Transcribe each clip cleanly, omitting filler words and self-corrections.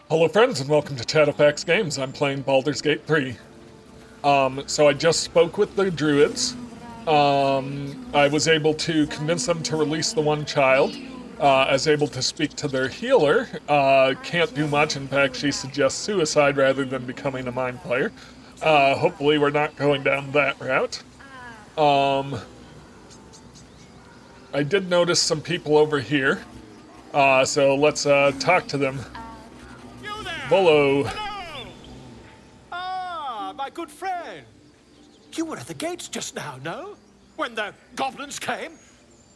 Hello friends and welcome to Chadowfax Games. I'm playing Baldur's Gate 3. So I just spoke with the druids. I was able to convince them to release the one child. I was able to speak to their healer. Can't do much. In fact, she suggests suicide rather than becoming a mind player. Hopefully we're not going down that route. I did notice some people over here. So let's talk to them. You there! Bolo. Hello! Ah, my good friend. You were at the gates just now, no? When the goblins came?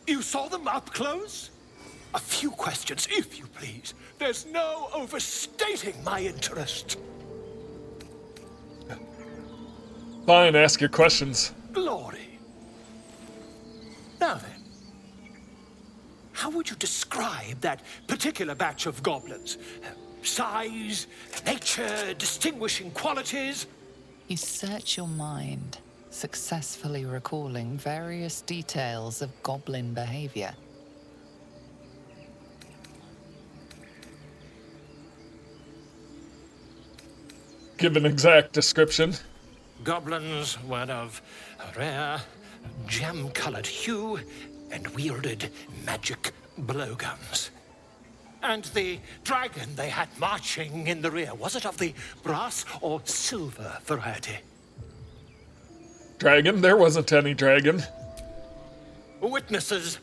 You saw them up close? A few questions, if you please. There's no overstating my interest. Fine, ask your questions. Glory. Now then, how would you describe that particular batch of goblins? Size, nature, distinguishing qualities? You search your mind, successfully recalling various details of goblin behavior. Give an exact description. Goblins were of a rare, jam-colored hue and wielded magic blowguns. And the dragon they had marching in the rear, was it of the brass or silver variety? Dragon? There wasn't any dragon. Witnesses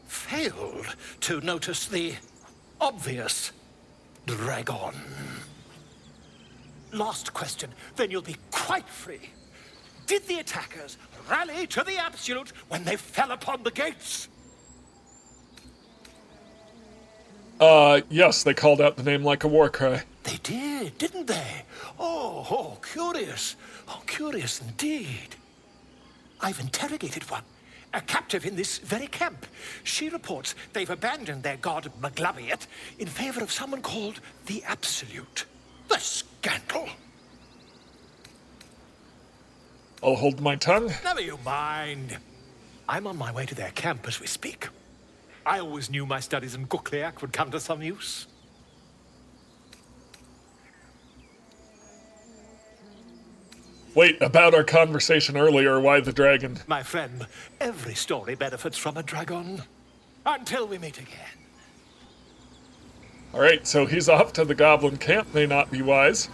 failed to notice the obvious dragon. Last question, then you'll be quite free. Did the attackers rally to the absolute when they fell upon the gates? Yes, they called out the name like a war cry. They did, didn't they? Oh, curious. Oh, curious indeed. I've interrogated one, a captive in this very camp. She reports they've abandoned their god Maglabiet in favor of someone called the Absolute. The scandal! I'll hold my tongue. Never you mind. I'm on my way to their camp as we speak. I always knew my studies in Gukliak would come to some use. Wait, about our conversation earlier, why the dragon? My friend, every story benefits from a dragon. Until we meet again. Alright, so he's off to the goblin camp, may not be wise.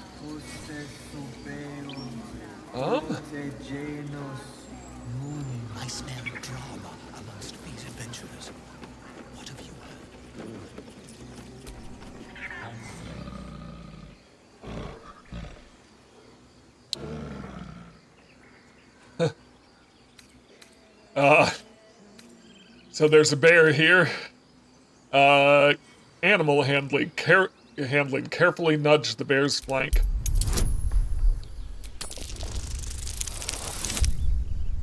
I smell drama amongst these adventurers. What have you heard? So there's a bear here. Animal handling. Carefully nudge the bear's flank.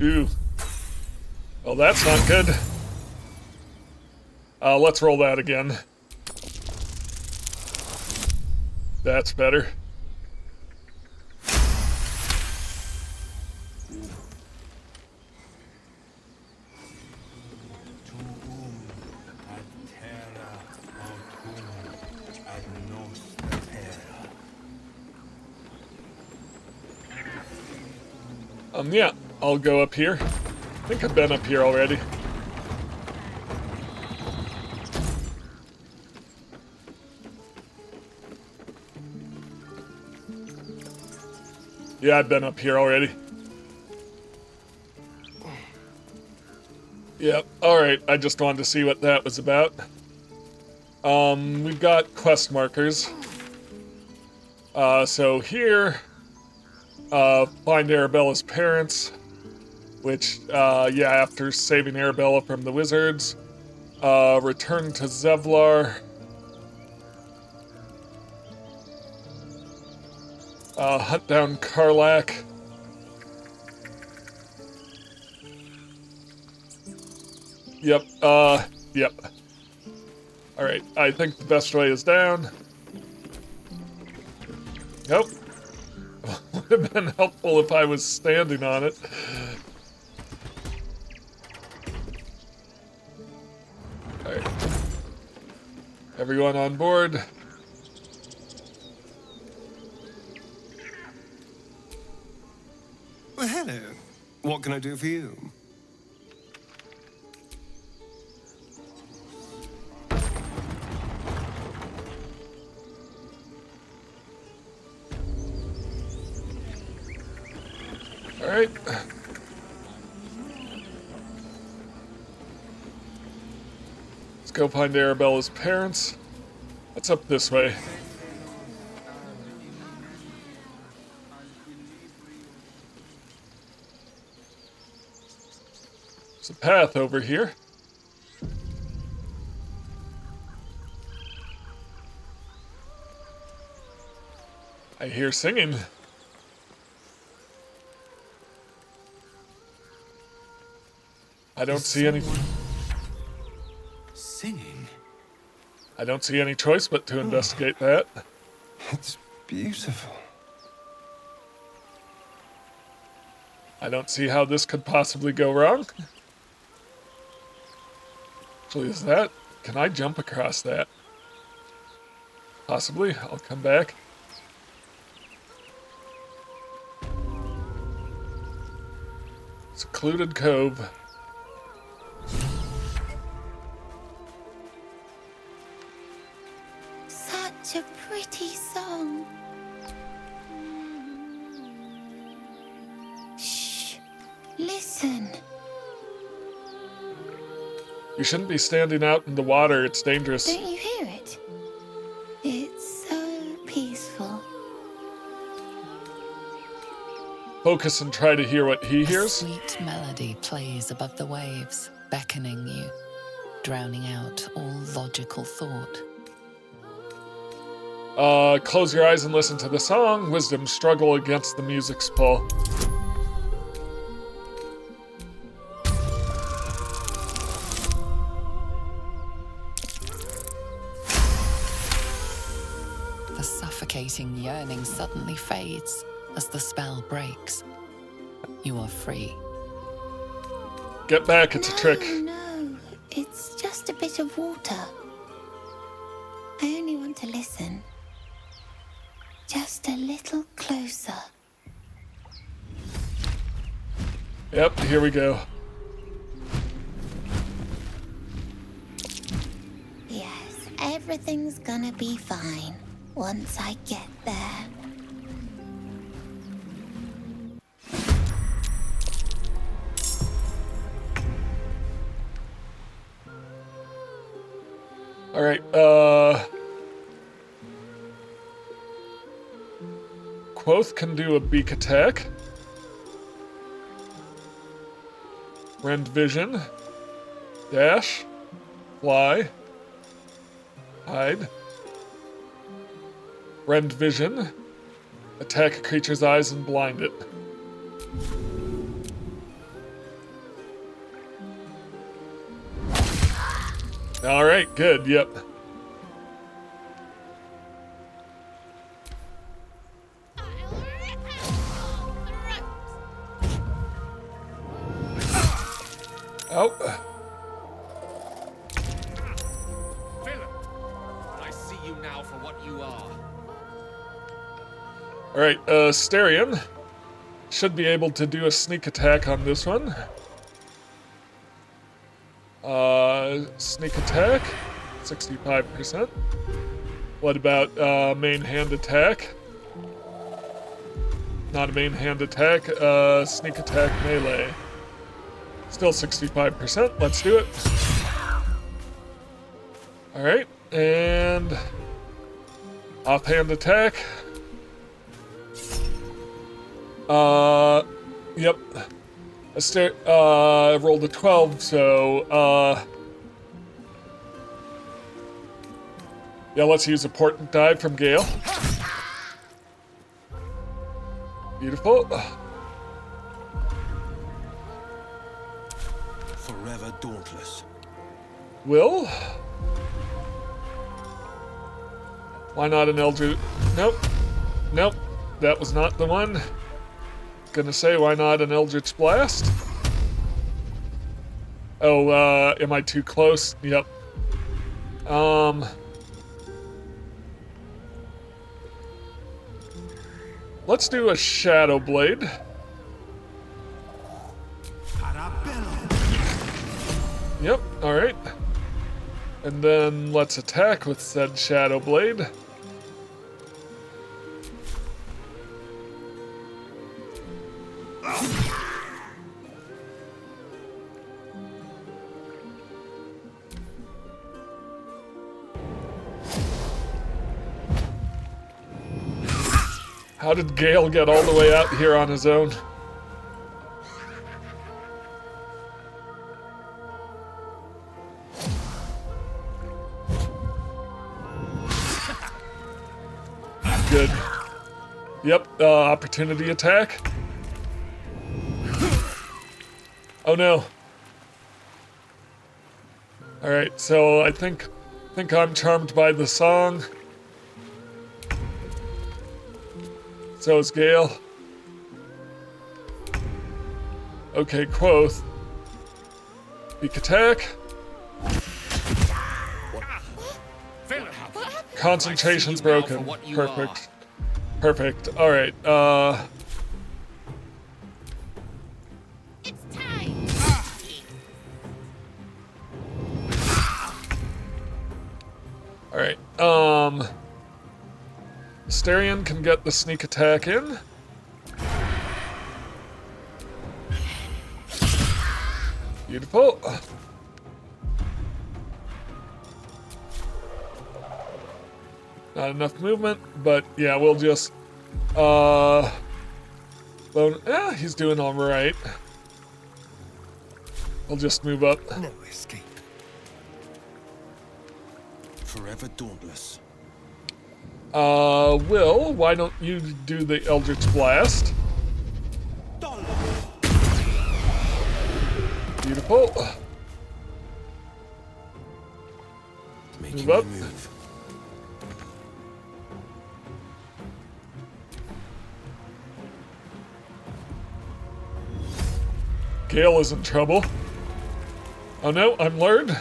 Ooh. Well, that's not good. Let's roll that again. That's better. Yeah, I'll go up here. I think I've been up here already. Yeah, I've been up here already. Yep, alright, I just wanted to see what that was about. We've got quest markers. So here, find Arabella's parents, which, yeah, after saving Arabella from the wizards, return to Zevlar, hunt down Karlak, yep. Alright, I think the best way is down. Nope. Would have been helpful if I was standing on it. Alright. Everyone on board. What can I do for you? All right. Let's go find Arabella's parents. What's up this way? There's a path over here. I hear singing. I don't see any. Singing? I don't see any choice but to investigate that. It's beautiful. I don't see how this could possibly go wrong. Actually, is that? Can I jump across that? Possibly. I'll come back. Secluded cove. Such a pretty song. Shh. Listen. You shouldn't be standing out in the water. It's dangerous. Don't you hear it? It's so peaceful. Focus and try to hear what he A hears. sweet melody plays above the waves, beckoning you, drowning out all logical thought. Close your eyes and listen to the song. Wisdom, struggle against the music's pull. The suffocating yearning suddenly fades as the spell breaks. You are free. Get back, it's a trick. No, it's just a bit of water. I only want to listen. Just a little closer. Yep, here we go. Yes, everything's gonna be fine once I get there. All right, Quoth can do a beak attack. Rend vision. Dash. Fly. Hide. Rend vision. Attack a creature's eyes and blind it. All right, good, yep. Oh. Villain! I see you now for what you are. All right, Starion should be able to do a sneak attack on this one. Sneak attack, 65%. What about main hand attack? Not a main hand attack, sneak attack melee. Still 65%, let's do it. All right, and offhand attack. Yep. Rolled a 12, so, yeah, let's use a portent dive from Gale. Beautiful. Forever dauntless. Will? Why not an Eldritch? Nope. Nope. That was not the one. Gonna say, why not an Eldritch Blast? Oh, am I too close? Yep. Let's do a Shadow Blade. Alright. And then let's attack with said Shadow Blade. How did Gale get all the way out here on his own? Good. Yep, opportunity attack. Oh no. Alright, so I think I'm charmed by the song. So is Gale. Okay, Quoth. Peek attack. Concentration's broken. Perfect. Perfect. Alright, It's time. Alright, Asterion can get the sneak attack in. Beautiful. Not enough movement, but yeah, we'll just, he's doing alright. We'll just move up. No escape. Forever dauntless. Will, why don't you do the Eldritch Blast? Beautiful. Making Move up. my move. Gale is in trouble. Oh no, I'm lured.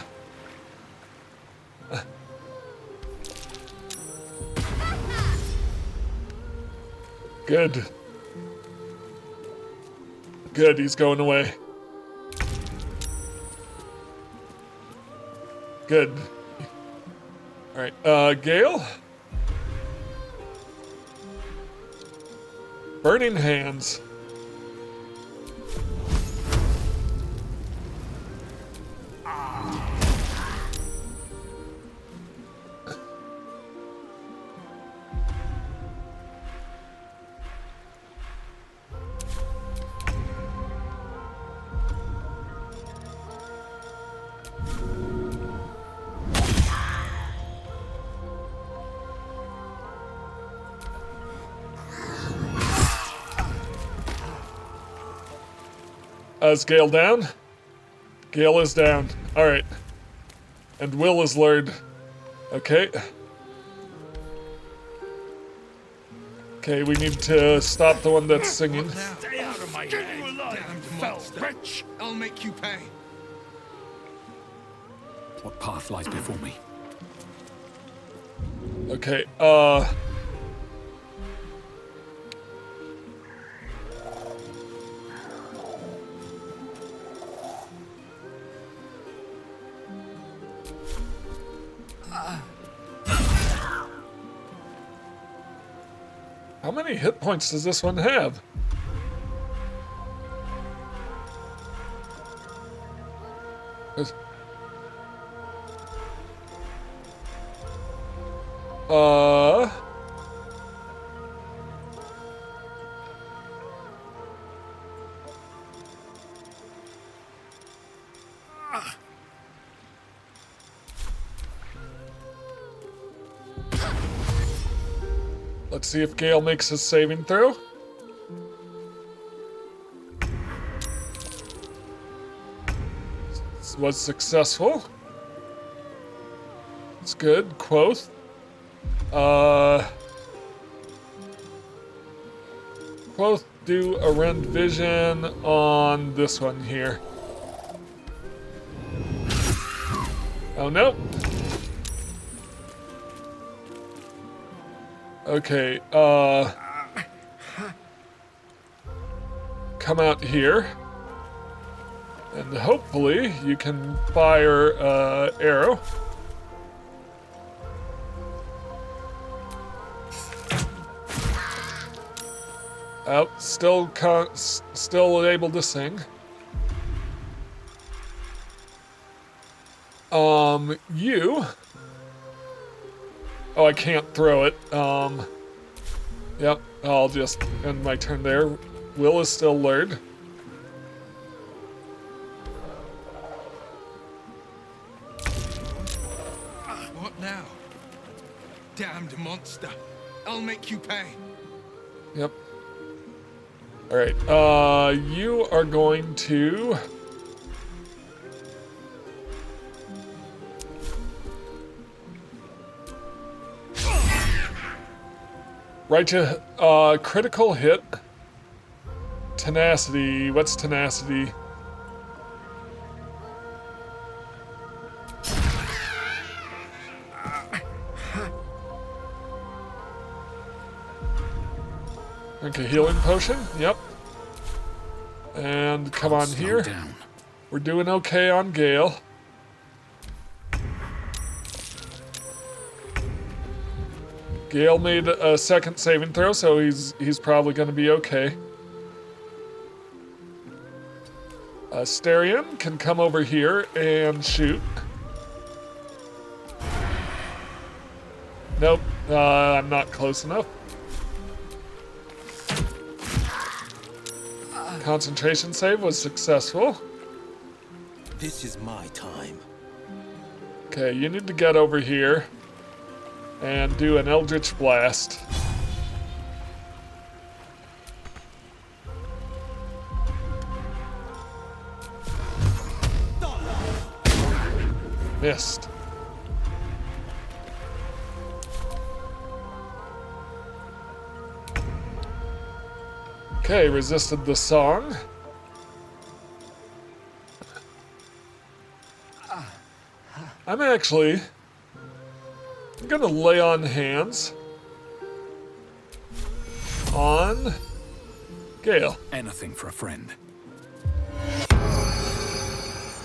Good. Good, he's going away. Good. Alright, Gale? Burning Hands. Is Gale down? Gale is down. Alright. And Will is lured. Okay. Okay, we need to stop the one that's singing. Stay out of my head, damned foul wretch! I'll make you pay. What path lies before me? Okay, how many hit points does this one have? Let's see if Gale makes his saving throw. This was successful. It's good. Quoth. Quoth, do a rend vision on this one here. Oh no. Okay, come out here. And hopefully you can fire arrow. Oh, still able to sing. You. Oh, I can't throw it. Yep, I'll just end my turn there. Will is still lured. What now? Damned monster. I'll make you pay. Yep. Alright, you are going to... critical hit. Tenacity. What's tenacity? Drink a healing potion. Yep. And come on here. Down. We're doing okay on Gale. Gale made a second saving throw, so he's probably going to be okay. Asterion can come over here and shoot. Nope, I'm not close enough. Concentration save was successful. This is my time. Okay, you need to get over here and do an Eldritch Blast. Missed. Okay, resisted the song. I'm gonna lay on hands on Gale. Anything for a friend.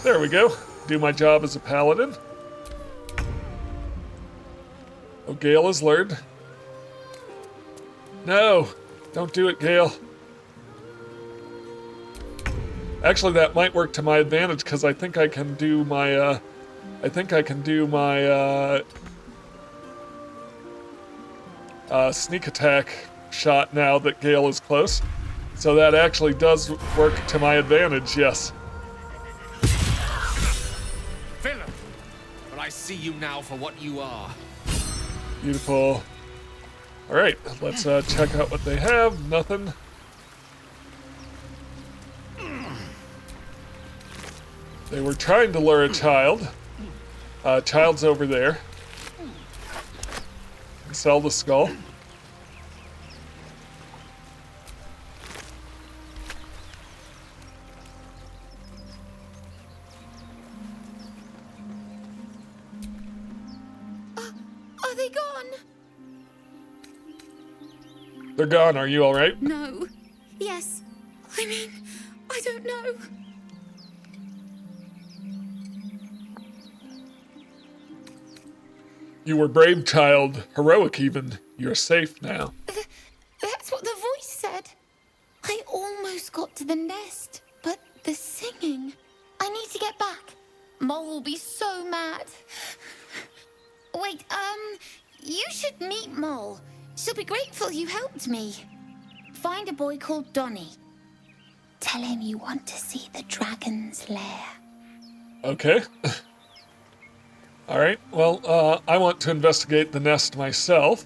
There we go. Do my job as a paladin. Oh, Gale is lured. No, don't do it, Gale. Actually, that might work to my advantage because I think I can do my. Sneak attack shot now that Gale is close. So that actually does work to my advantage, yes. Villain! But I see you now for what you are. Beautiful. Alright, let's check out what they have. Nothing. They were trying to lure a child. Child's over there. Sell the skull. Are they gone? They're gone. Are you all right? No. Yes. I mean, I don't know. You were brave, child. Heroic, even. You're safe now. That's what the voice said. I almost got to the nest, but the singing. I need to get back. Mole will be so mad. Wait, you should meet Mole. She'll be grateful you helped me. Find a boy called Donny. Tell him you want to see the dragon's lair. Okay. Alright, well, I want to investigate the nest myself.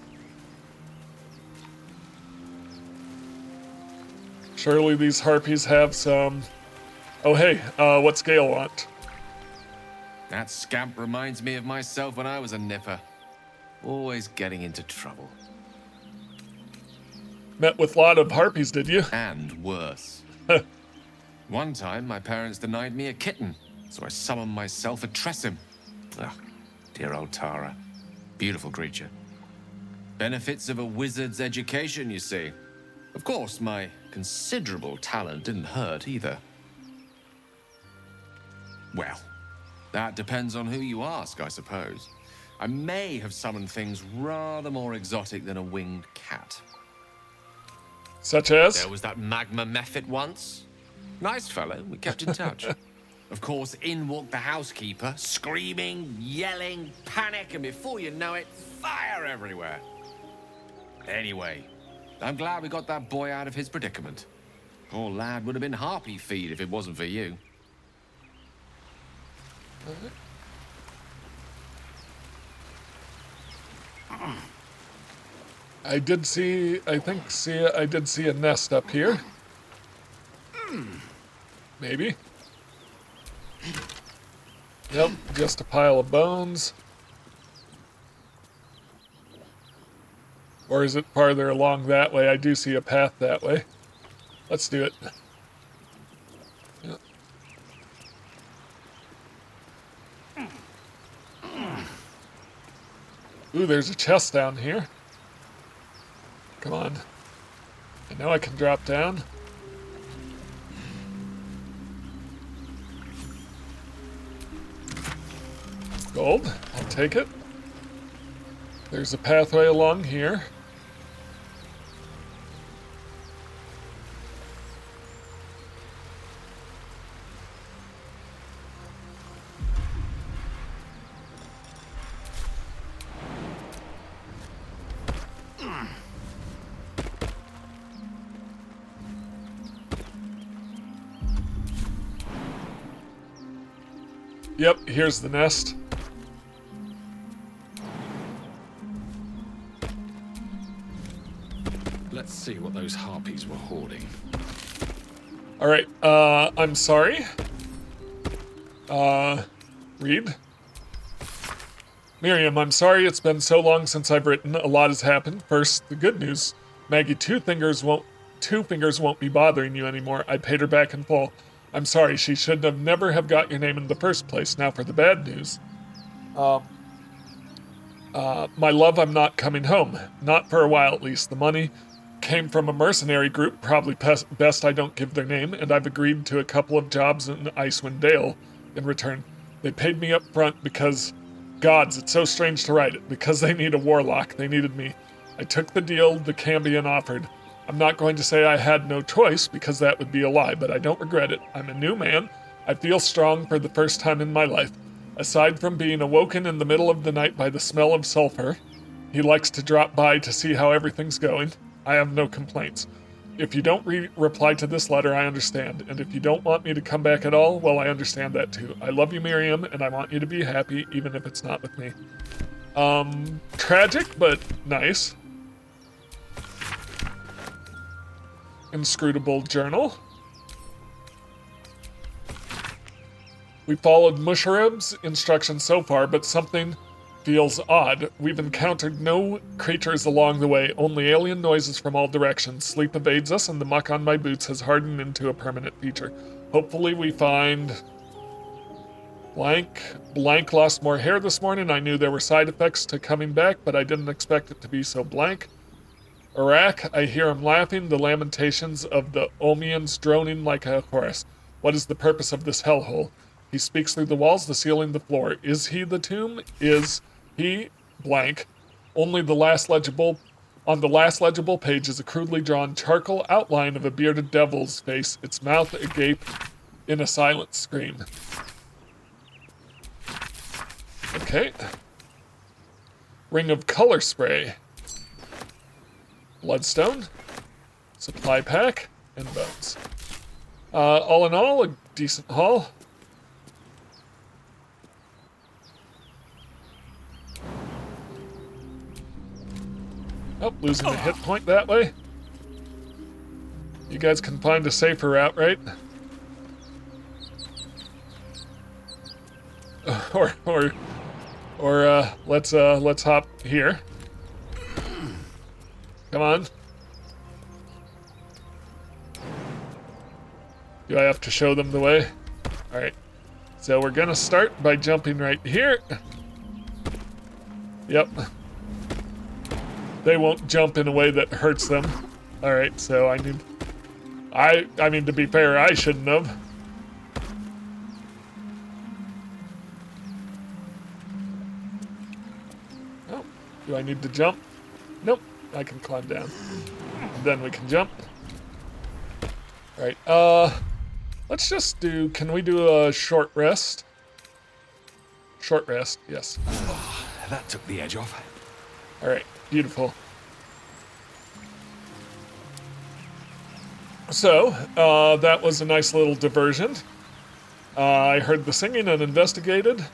Surely these harpies have some... Oh, hey, what's Gale want? That scamp reminds me of myself when I was a nipper. Always getting into trouble. Met with a lot of harpies, did you? And worse. One time, my parents denied me a kitten, so I summoned myself a Tressim. Ugh, dear old Tara. Beautiful creature. Benefits of a wizard's education, you see. Of course, my considerable talent didn't hurt either. Well, that depends on who you ask, I suppose. I may have summoned things rather more exotic than a winged cat. Such as? There was that magma mephit once. Nice fellow, we kept in touch. Of course, in walked the housekeeper, screaming, yelling, panic, and before you know it, fire everywhere. Anyway, I'm glad we got that boy out of his predicament. Poor lad would have been harpy feed if it wasn't for you. I did see a nest up here. Maybe. Yep, just a pile of bones. Or is it farther along that way? I do see a path that way. Let's do it. Yep. Ooh, there's a chest down here. Come on. I know I can drop down. Gold, I'll take it. There's a pathway along here. Yep, here's the nest. Let's see what those harpies were hoarding. Alright, I'm sorry. Read. Miriam, I'm sorry it's been so long since I've written. A lot has happened. First, the good news. Maggie Two Fingers won't be bothering you anymore. I paid her back in full. I'm sorry, she should have never have got your name in the first place. Now for the bad news. My love, I'm not coming home. Not for a while, at least. The money came from a mercenary group, probably best I don't give their name, and I've agreed to a couple of jobs in Icewind Dale in return. They paid me up front because, gods, it's so strange to write it, because they need a warlock. They needed me. I took the deal the Cambion offered. I'm not going to say I had no choice, because that would be a lie, but I don't regret it. I'm a new man. I feel strong for the first time in my life. Aside from being awoken in the middle of the night by the smell of sulfur, he likes to drop by to see how everything's going. I have no complaints. If you don't reply to this letter, I understand. And if you don't want me to come back at all, well, I understand that too. I love you, Miriam, and I want you to be happy, even if it's not with me. Tragic, but nice. Inscrutable journal. We followed Musharib's instructions so far, but something feels odd. We've encountered no creatures along the way, only alien noises from all directions. Sleep evades us, and the muck on my boots has hardened into a permanent feature. Hopefully we find... Blank lost more hair this morning. I knew there were side effects to coming back, but I didn't expect it to be so blank. Iraq, I hear him laughing, the lamentations of the Omians droning like a chorus. What is the purpose of this hellhole? He speaks through the walls, the ceiling, the floor. Is he the tomb? Is he blank? Only the last legible... On the last legible page is a crudely drawn charcoal outline of a bearded devil's face, its mouth agape in a silent scream. Okay. Ring of color spray. Bloodstone. Supply pack. And bones. All in all, a decent haul. Oh, losing a hit point that way. You guys can find a safer route, right? Or let's hop here. Come on. Do I have to show them the way? All right. So we're gonna start by jumping right here. Yep. They won't jump in a way that hurts them. All right, so I mean, to be fair, I shouldn't have. Do I need to jump? Nope, I can climb down. And then we can jump. All right, let's just do, can we do a short rest? Short rest, yes. That took the edge off. All right, beautiful. So, that was a nice little diversion. I heard the singing and investigated.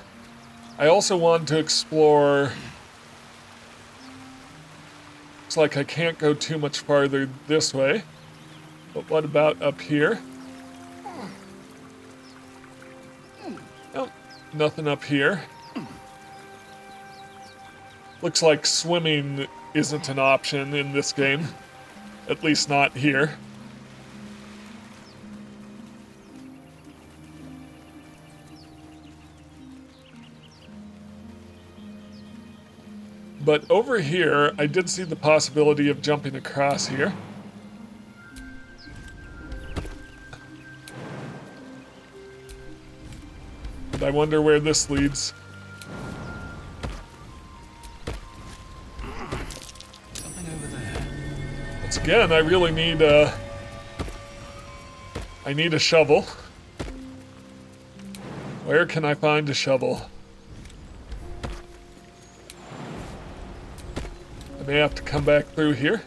I also wanted to explore... Looks like I can't go too much farther this way. But what about up here? Nope, nothing up here. Looks like swimming isn't an option in this game. At least not here. But over here, I did see the possibility of jumping across here. But I wonder where this leads. Something over there. Once again, I really need a shovel. Where can I find a shovel? I may have to come back through here,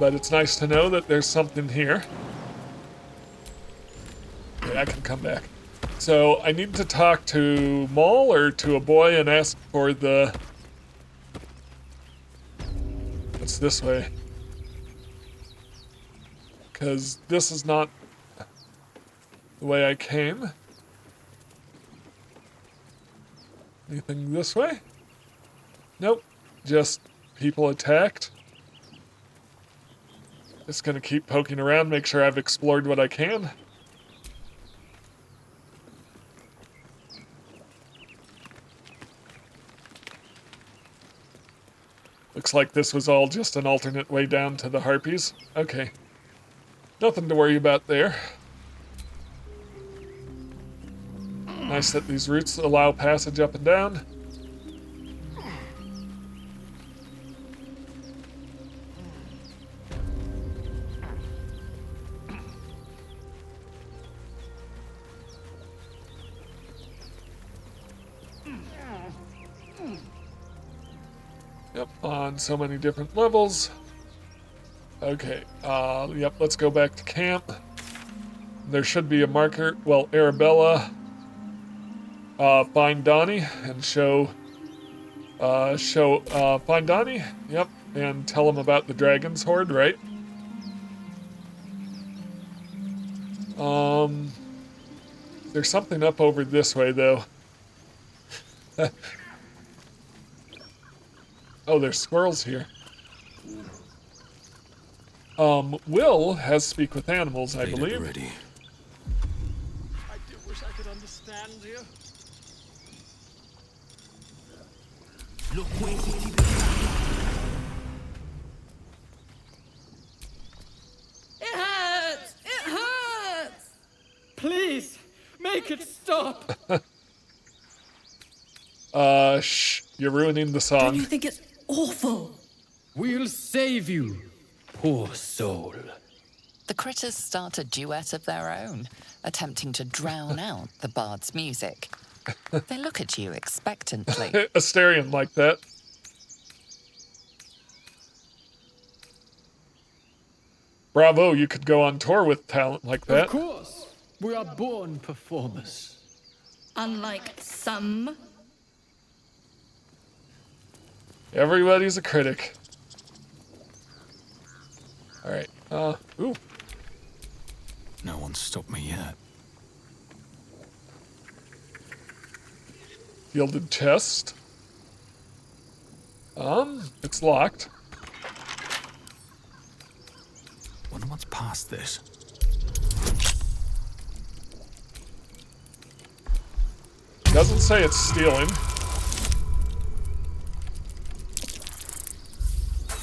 but it's nice to know that there's something here. Okay, I can come back. So I need to talk to Maul or to a boy and ask for the... What's this way? Because this is not the way I came. Anything this way? Nope, just people attacked. Just gonna keep poking around, make sure I've explored what I can. Looks like this was all just an alternate way down to the Harpies. Okay. Nothing to worry about there. Nice that these routes allow passage up and down. Yep, on so many different levels. Okay, yep, let's go back to camp. There should be a marker, well, Arabella, find Donnie and find Donnie, yep, and tell him about the Dragon's Horde, right? There's something up over this way, though. Oh, there's squirrels here. Will has speak with animals, I believe. Ready. I do wish I could understand you. It hurts! It hurts! Please, make it stop! Shh, you're ruining the Don't song. you think it's awful? We'll save you, poor soul. The critters start a duet of their own, attempting to drown out the bard's music. They look at you expectantly. Asterion like that. Bravo, you could go on tour with talent like that. Of course, we are born performers. Unlike some. Everybody's a critic. Alright, ooh. No one's stopped me yet. Gilded chest. It's locked. Wonder what's past this. Doesn't say it's stealing.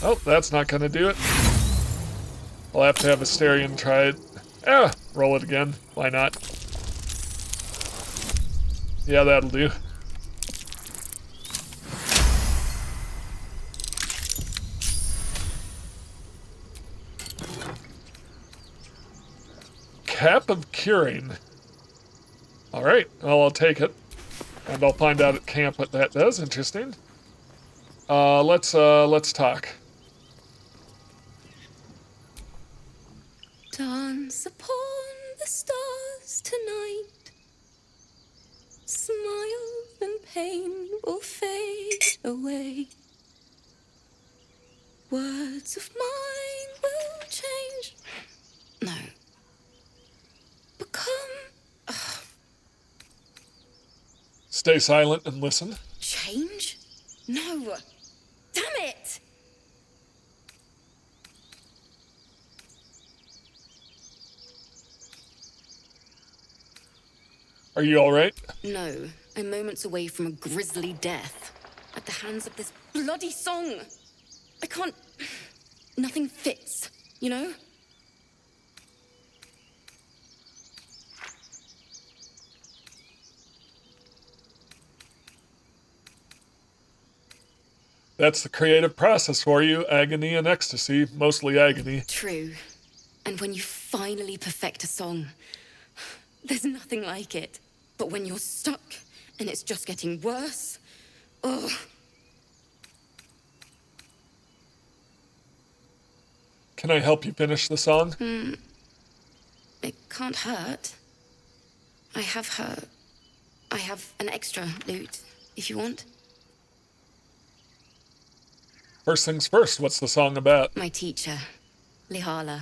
Oh, that's not gonna do it. I'll have to have Asterion try it. Roll it again. Why not? Yeah, that'll do. Tap of Curing. All right, well, I'll take it. And I'll find out at camp what that does. Interesting. Let's talk. Dance upon the stars tonight. Smile and pain will fade away. Words of mine will change. No. Become. Stay silent and listen. Change? No. Damn it! Are you all right? No. I'm moments away from a grisly death. At the hands of this bloody song. I can't. Nothing fits, you know? That's the creative process for you. Agony and ecstasy. Mostly agony. True. And when you finally perfect a song, there's nothing like it. But when you're stuck and it's just getting worse, ugh. Can I help you finish the song? It can't hurt. I have an extra lute, if you want. First things first, what's the song about? My teacher, Lihala.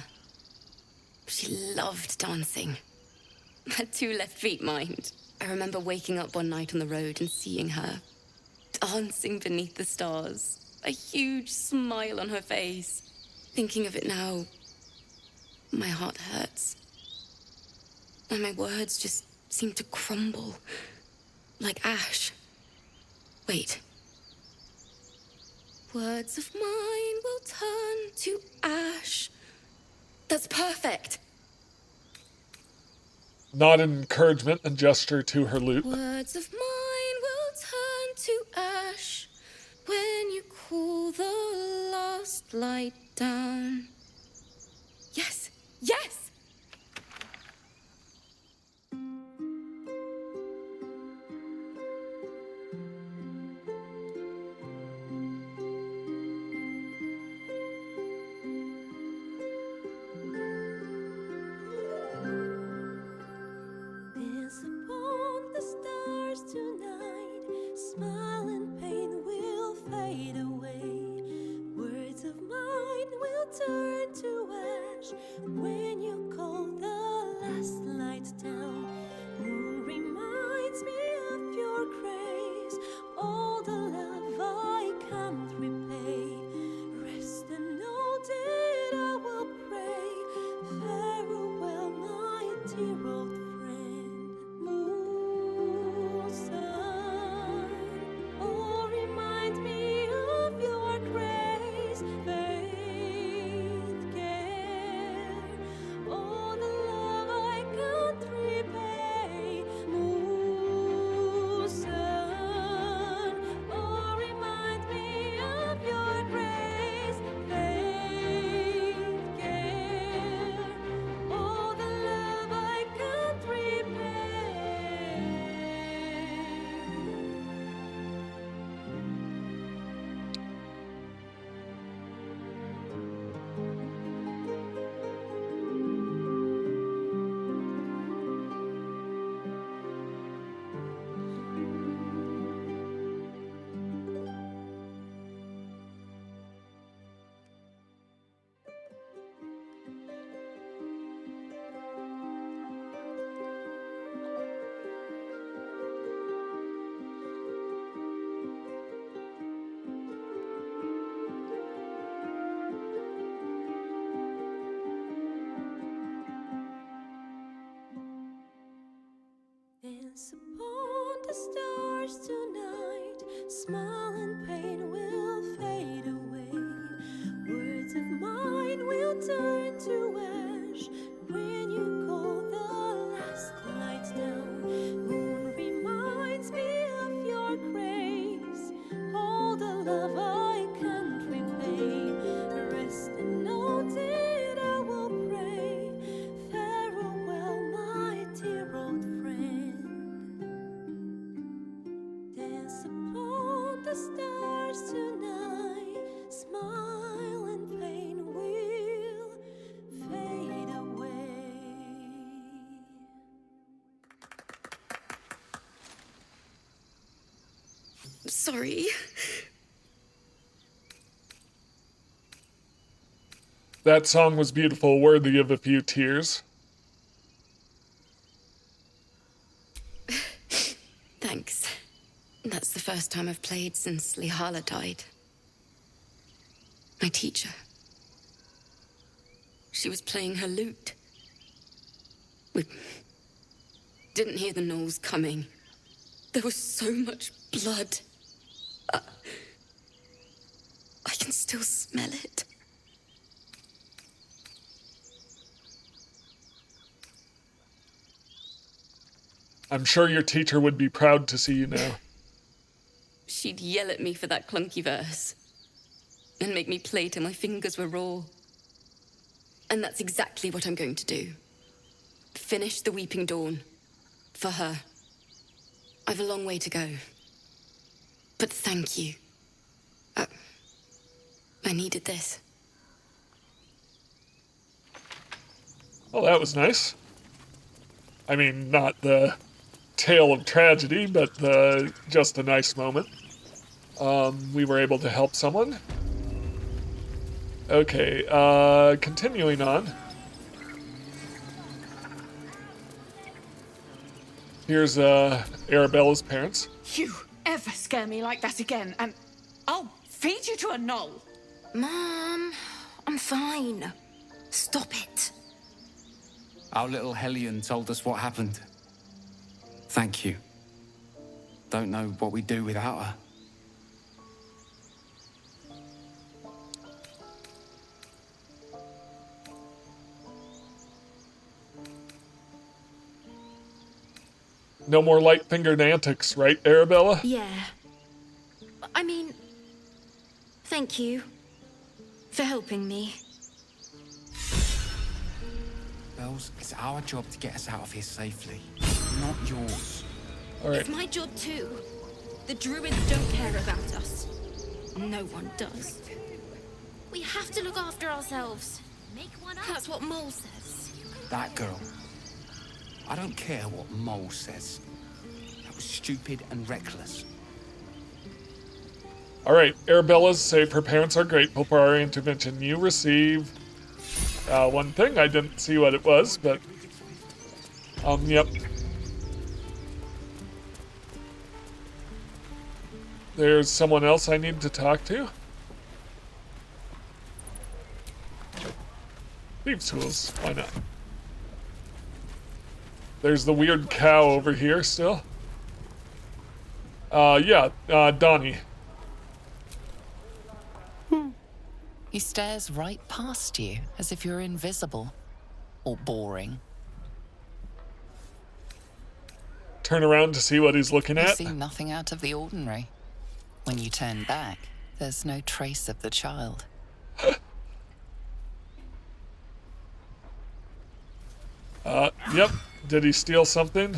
She loved dancing. Had 2 left feet, mind. I remember waking up one night on the road and seeing her dancing beneath the stars, a huge smile on her face. Thinking of it now, my heart hurts. And my words just seem to crumble, like ash. Wait. Words of mine will turn to ash. That's perfect. Nod in encouragement and gesture to her lute. Words of mine will turn to ash when you cool the last light down. Yes, yes! Dance upon the stars tonight. Smile and pain will fade away. Words of mine will turn to ash when you call the last light down. Moon reminds me of your grace. All the love I can't repay. Rest and know that I will pray. Farewell, my dear old friend. Moon, sun, oh, remind me of your grace. Faith, care, all the love I can't repay. Moon, sun, oh, remind me of your grace. Faith, care, all the love I can't repay. Dance upon the stars tonight. Smile and pain will fade away. Words of mine will turn to ash when you call the last light down. Moon reminds me of your grace. All the love I can't repay. Rest and know that I will pray. Farewell, the stars tonight. Smile and pain will fade away. Sorry. That song was beautiful, worthy of a few tears. Thanks. That's the first time I've played since Lihala died. My teacher. She was playing her lute. We didn't hear the gnolls coming. There was so much blood. I can still smell it. I'm sure your teacher would be proud to see you now. She'd yell at me for that clunky verse and make me play till my fingers were raw. And that's exactly what I'm going to do. Finish the Weeping Dawn. For her. I've a long way to go. But thank you. I needed this. Well, that was nice. I mean, not the tale of tragedy, but just a nice moment. We were able to help someone. Okay, continuing on. Here's Arabella's parents. You ever scare me like that again, and I'll feed you to a gnoll. Mom, I'm fine. Stop it. Our little Hellion told us what happened. Thank you. Don't know what we'd do without her. No more light-fingered antics, right, Arabella? Yeah. I mean, thank you for helping me. Bells, it's our job to get us out of here safely, not yours. All right. It's my job too. The druids don't care about us. No one does. We have to look after ourselves. Make one up. That's what Mole says. That girl. I don't care what Mole says. That was stupid and reckless. All right, Arabella's safe. Her parents are grateful for our intervention. You receive one thing. I didn't see what it was, but yep. There's someone else I need to talk to. Thieves' tools. Why not? There's the weird cow over here still. Donnie. He stares right past you, as if you're invisible. Or boring. Turn around to see what he's looking You at. see nothing out of the ordinary. When you turn back, there's no trace of the child. Yep. Did he steal something?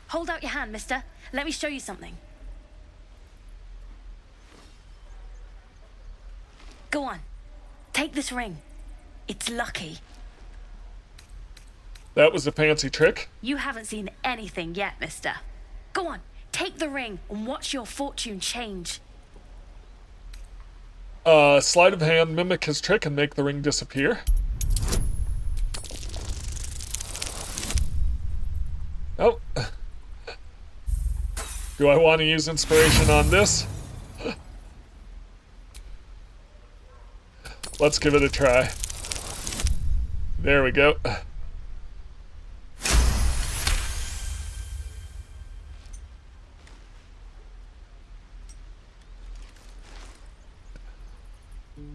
Hold out your hand, mister. Let me show you something. Go on. Take this ring. It's lucky. That was a fancy trick. You haven't seen anything yet, mister. Go on. Take the ring and watch your fortune change. Sleight of hand, mimic his trick and make the ring disappear. Oh. Do I want to use inspiration on this? Let's give it a try. There we go.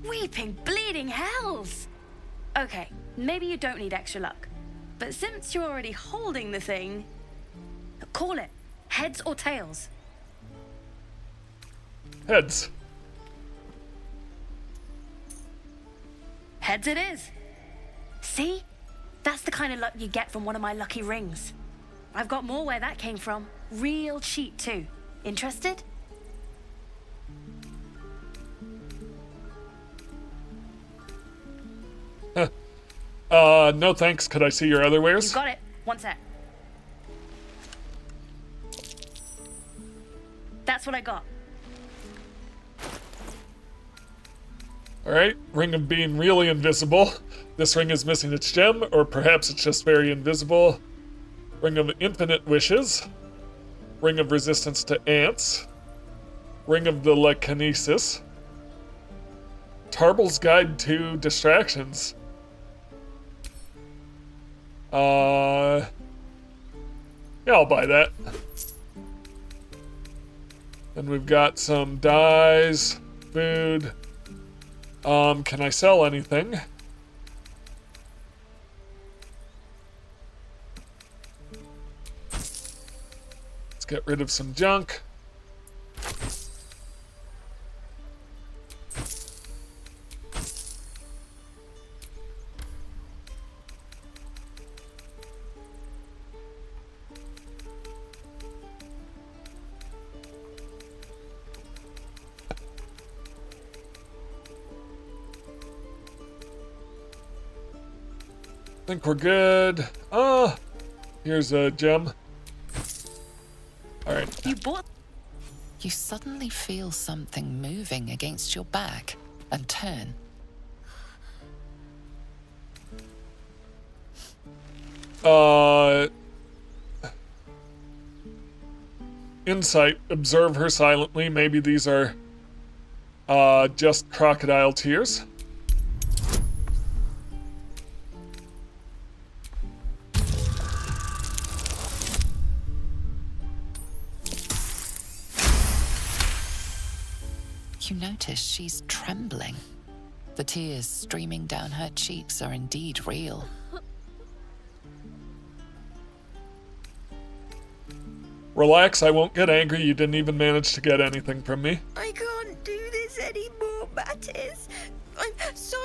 Weeping, bleeding hells! Okay, maybe you don't need extra luck. But since you're already holding the thing, call it. Heads or tails? Heads. Heads it is. See? That's the kind of luck you get from one of my lucky rings. I've got more where that came from. Real cheap, too. Interested? No thanks. Could I see your other wares? You got it. One sec. That's what I got. Alright, ring of being really invisible. This ring is missing its gem, or perhaps it's just very invisible. Ring of infinite wishes. Ring of resistance to ants. Ring of telekinesis. Tarble's Guide to Distractions. Yeah, I'll buy that. Then we've got some dyes, food. Can I sell anything? Let's get rid of some junk. I think we're good. Here's a gem. All right. You suddenly feel something moving against your back and turn. Insight. Observe her silently. Maybe these are just crocodile tears. You notice she's trembling. The tears streaming down her cheeks are indeed real. Relax, I won't get angry. You didn't even manage to get anything from me. I can't do this anymore, Mattis. I'm sorry.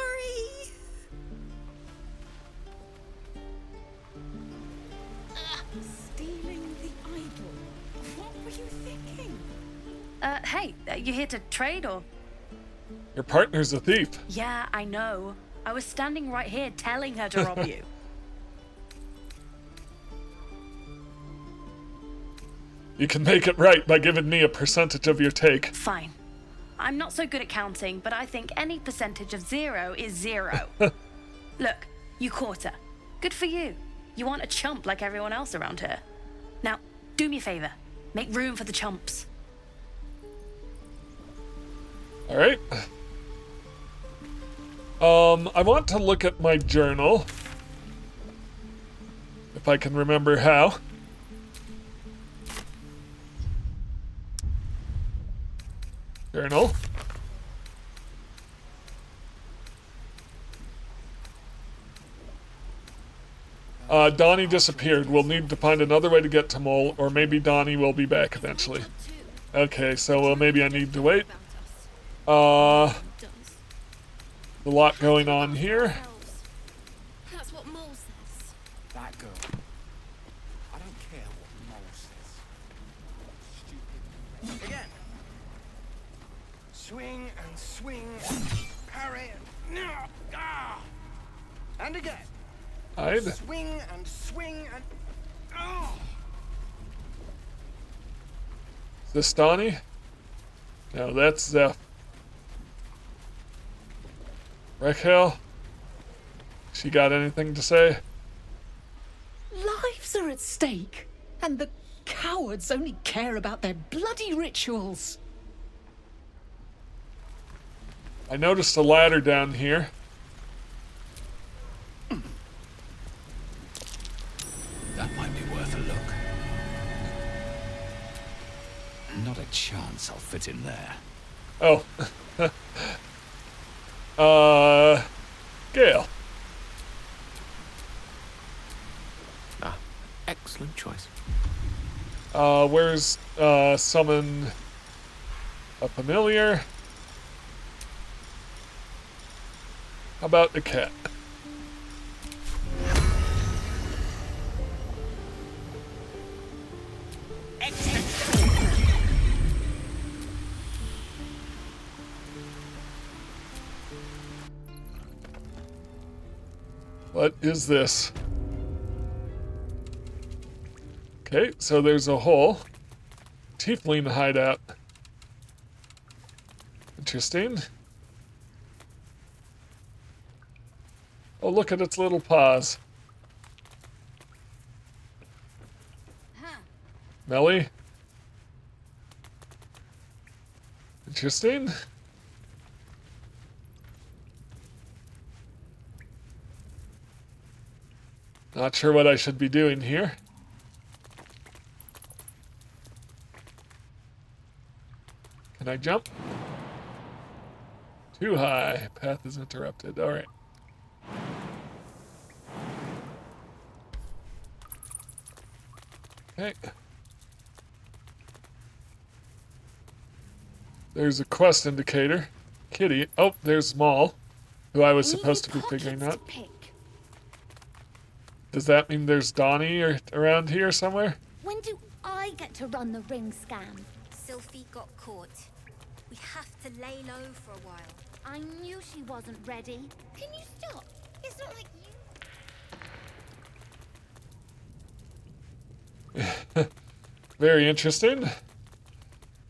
Stealing the idol. What were you thinking? Hey, you here to trade or? Your partner's a thief. Yeah, I know. I was standing right here telling her to rob you. You can make it right by giving me a percentage of your take. Fine. I'm not so good at counting, but I think any percentage of 0 is 0. Look, you caught her. Good for you. You aren't a chump like everyone else around here. Now, do me a favor. Make room for the chumps. All right. I want to look at my journal. If I can remember how. Journal. Donnie disappeared. We'll need to find another way to get to Mole, or maybe Donnie will be back eventually. Okay, so maybe I need to wait. A lot going on here. That's what Mole says. That girl. I don't care what Mole says. Stupid. Again. Swing and swing. Parry. And again. Hide. Swing and swing and. Oh. Is this Donnie? No, that's Zeph. Raquel? She got anything to say? Lives are at stake, and the cowards only care about their bloody rituals. I noticed a ladder down here. That might be worth a look. Not a chance I'll fit in there. Oh. Gale. Excellent choice. Where's, summon a familiar? How about the cat? What is this? Okay, so there's a hole. Tiefling hideout. Interesting. Oh, look at its little paws. Melly? Interesting. Not sure what I should be doing here. Can I jump? Too high. Path is interrupted. All right. Okay. There's a quest indicator. Kitty. Oh, there's Maul, who I was supposed to be figuring out. Does that mean there's Donnie around here somewhere? When do I get to run the ring scam? Sylphie got caught. We have to lay low for a while. I knew she wasn't ready. Can you stop? It's not like you. Very interesting.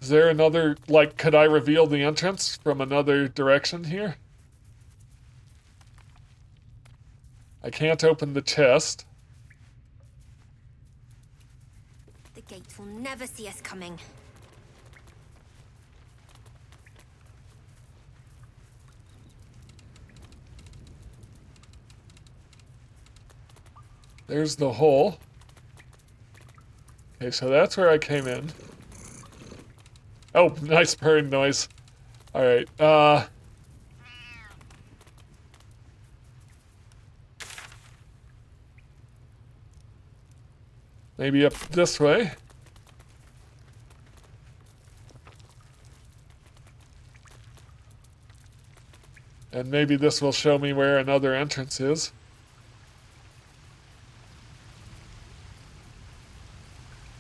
Is there another, like, could I reveal the entrance from another direction here? I can't open the chest. The gate will never see us coming. There's the hole. Okay, so that's where I came in. Oh, nice purring noise. Alright, maybe up this way. And maybe this will show me where another entrance is.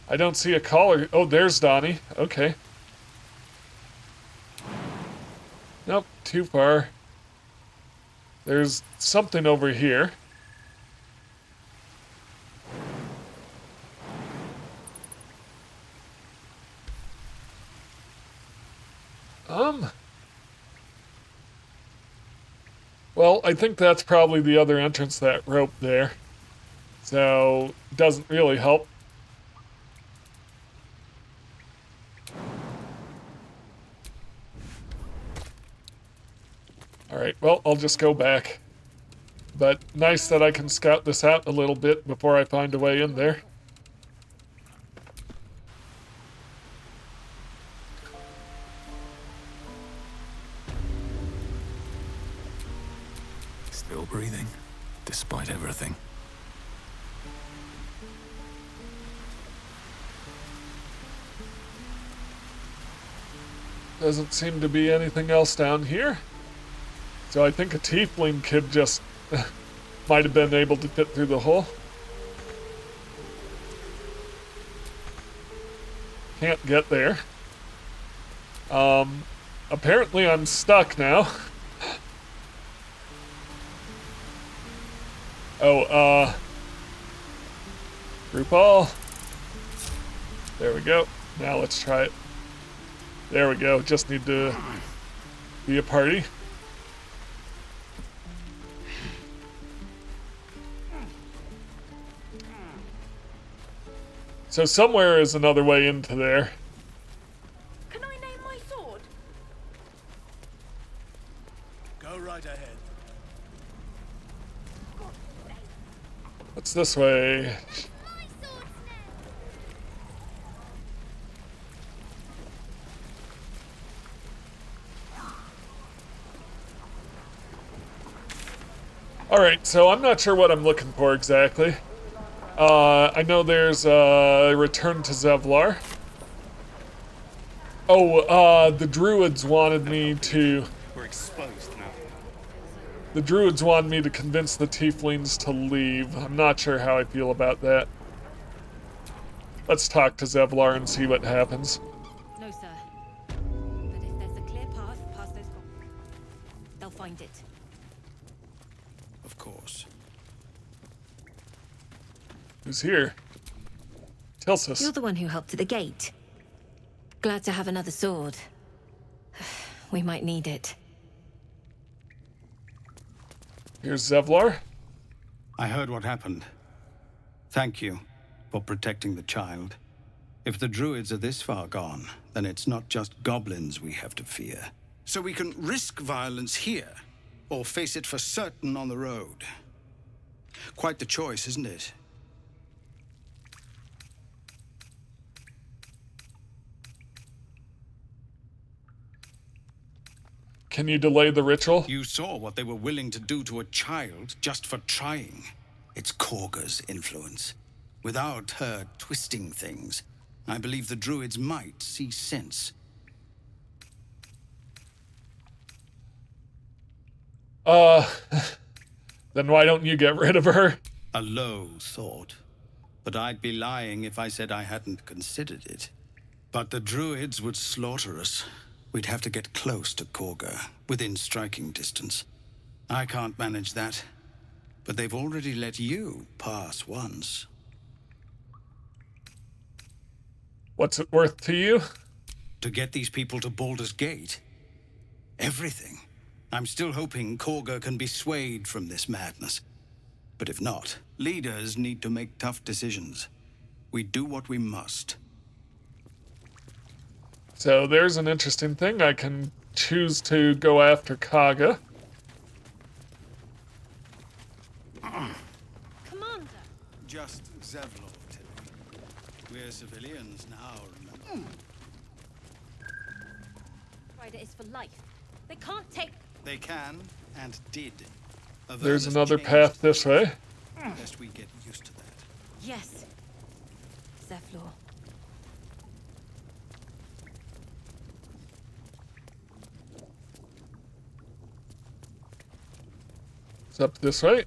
I don't see a collar. Oh, there's Donnie. Okay. Nope, too far. There's something over here. Well, I think that's probably the other entrance, that rope there. So, doesn't really help. Alright, well, I'll just go back. But nice that I can scout this out a little bit before I find a way in there. Still breathing, despite everything. Doesn't seem to be anything else down here. So I think a Tiefling kid just might have been able to fit through the hole. Can't get there. Apparently I'm stuck now. Oh, group all. There we go. Now let's try it. There we go. Just need to be a party. So somewhere is another way into there. Can I name my sword? Go right ahead. What's this way? Alright, so I'm not sure what I'm looking for exactly. I know there's a return to Zevlar. Oh, the druids wanted me to... We're exposed now. The druids wanted me to convince the tieflings to leave. I'm not sure how I feel about that. Let's talk to Zevlar and see what happens. No, sir. But if there's a clear path past those they'll find it. Of course. Who's here? Tilsis. You're the one who helped at the gate. Glad to have another sword. We might need it. Here's Zevlor. I heard what happened. Thank you for protecting the child. If the druids are this far gone, then it's not just goblins we have to fear. So we can risk violence here, or face it for certain on the road. Quite the choice, isn't it? Can you delay the ritual? You saw what they were willing to do to a child just for trying. It's Korga's influence. Without her twisting things, I believe the druids might see sense. Then why don't you get rid of her? A low thought. But I'd be lying if I said I hadn't considered it. But the druids would slaughter us. We'd have to get close to Korga, within striking distance. I can't manage that. But they've already let you pass once. What's it worth to you? To get these people to Baldur's Gate. Everything. I'm still hoping Korga can be swayed from this madness. But if not, leaders need to make tough decisions. We do what we must. So there's an interesting thing. I can choose to go after Kaga. Commander. Just Zevlor, Tilly. We're civilians now, remember? Rider is for life. They can't take... They can, and did. There's another path this way. Best we get used to that. Yes. Zevlor. It's up this way.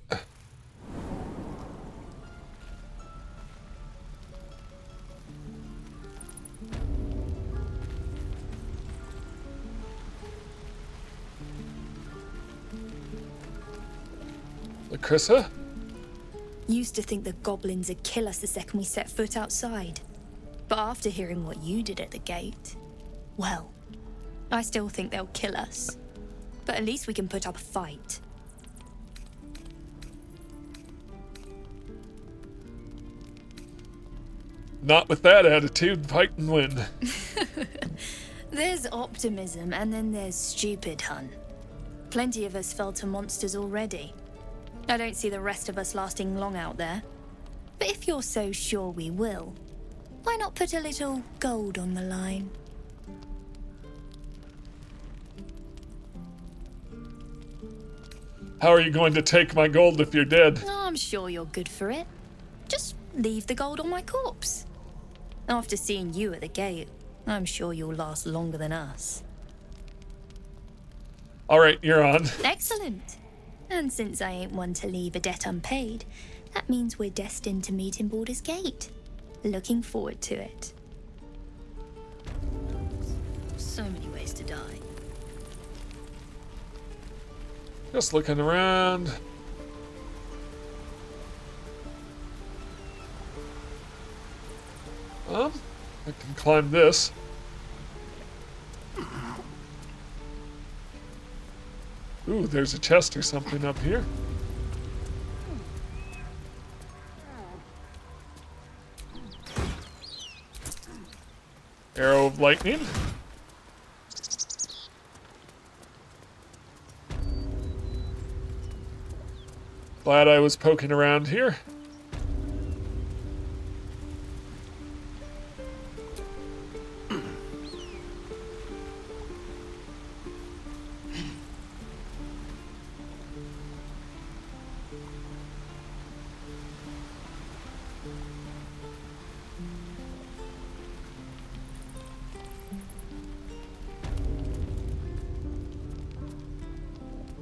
Lacrissa? Used to think the goblins would kill us the second we set foot outside. But after hearing what you did at the gate, well, I still think they'll kill us. But at least we can put up a fight. Not with that attitude, fight and win. There's optimism, and then there's stupid, hun. Plenty of us fell to monsters already. I don't see the rest of us lasting long out there. But if you're so sure we will, why not put a little gold on the line? How are you going to take my gold if you're dead? Oh, I'm sure you're good for it. Just leave the gold on my corpse. After seeing you at the gate, I'm sure you'll last longer than us. All right, you're on. Excellent. And since I ain't one to leave a debt unpaid, that means we're destined to meet in Baldur's Gate. Looking forward to it. So many ways to die. Just looking around. I can climb this. Ooh, there's a chest or something up here. Arrow of lightning. Glad I was poking around here.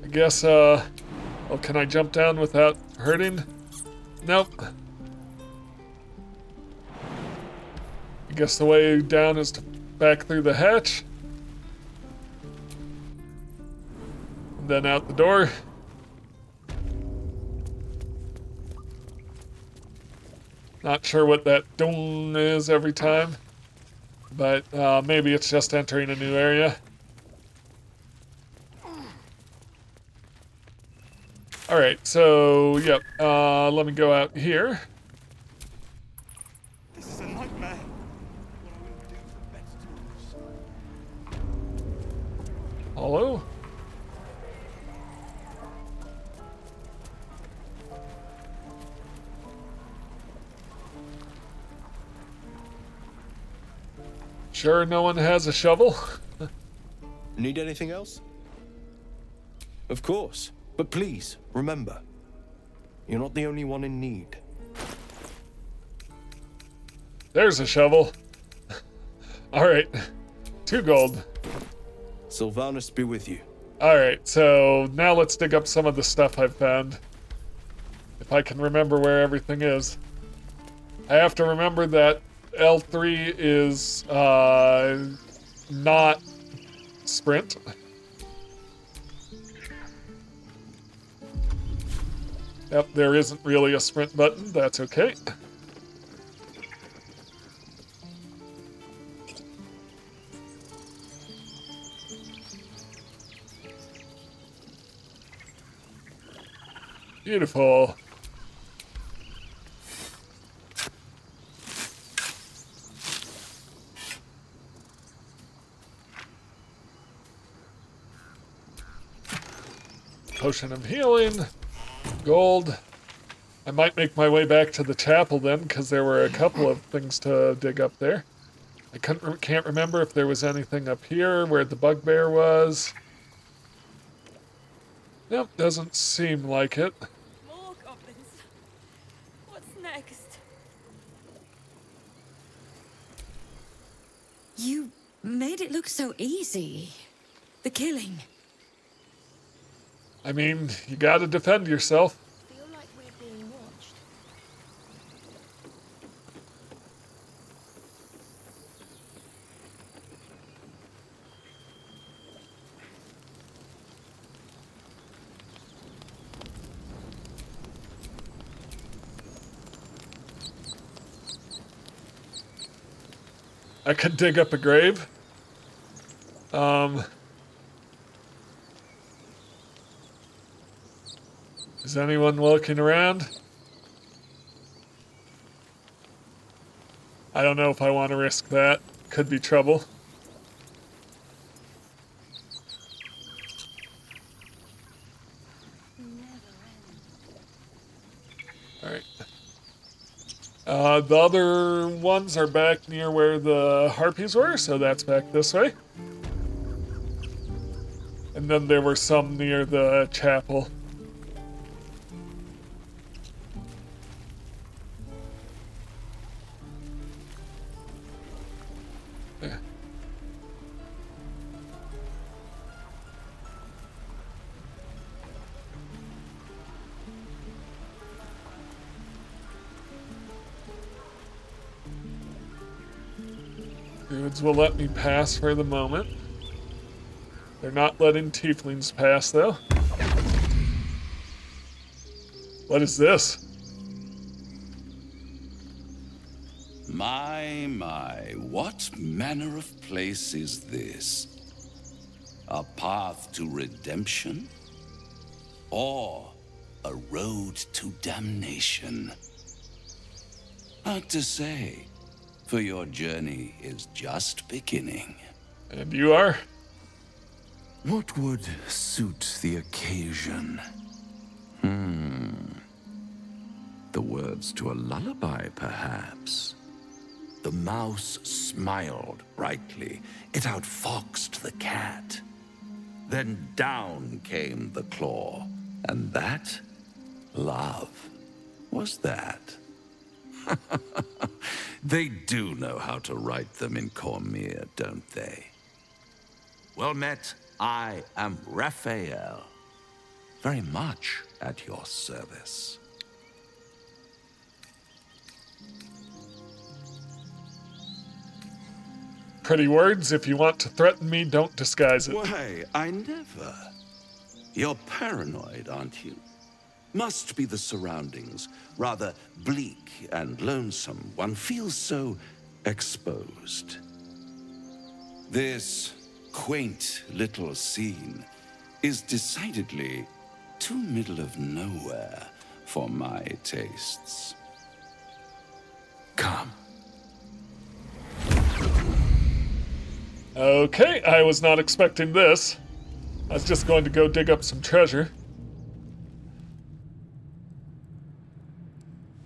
I guess, oh, can I jump down without hurting? Nope. I guess the way down is to back through the hatch. And then out the door. Not sure what that dong is every time, but maybe it's just entering a new area. Alright, so, yep, let me go out here. This is a nightmare. Hello? Sure no one has a shovel? Need anything else? Of course. But please, remember, you're not the only one in need. There's a shovel. Alright. 2 gold. Sylvanus be with you. Alright, so now let's dig up some of the stuff I've found. If I can remember where everything is. I have to remember that L3 is not sprint. Yep, there isn't really a sprint button. That's okay. Beautiful. Potion of healing. Gold. I might make my way back to the chapel then, because there were a couple of things to dig up there. I can't remember if there was anything up here where the bugbear was. Nope, doesn't seem like it. More goblins. What's next? You made it look so easy. The killing. I mean, you gotta defend yourself. Feel like we're being watched. I could dig up a grave. Is anyone looking around? I don't know if I want to risk that. Could be trouble. Alright. The other ones are back near where the harpies were, so that's back this way. And then there were some near the chapel. There. Druids will let me pass for the moment. They're not letting tieflings pass, though. What is this? My, what manner of place is this? A path to redemption? Or a road to damnation? Hard to say, for your journey is just beginning. And you are? What would suit the occasion? The words to a lullaby, perhaps. The mouse smiled brightly. It outfoxed the cat. Then down came the claw. And that? Love. Was that? They do know how to write them in Cormier, don't they? Well met. I am Raphael. Very much at your service. Pretty words. If you want to threaten me, don't disguise it. Why, I never. You're paranoid, aren't you? Must be the surroundings. Rather bleak and lonesome. One feels so exposed. This quaint little scene is decidedly too middle of nowhere for my tastes. Come. Okay, I was not expecting this. I was just going to go dig up some treasure.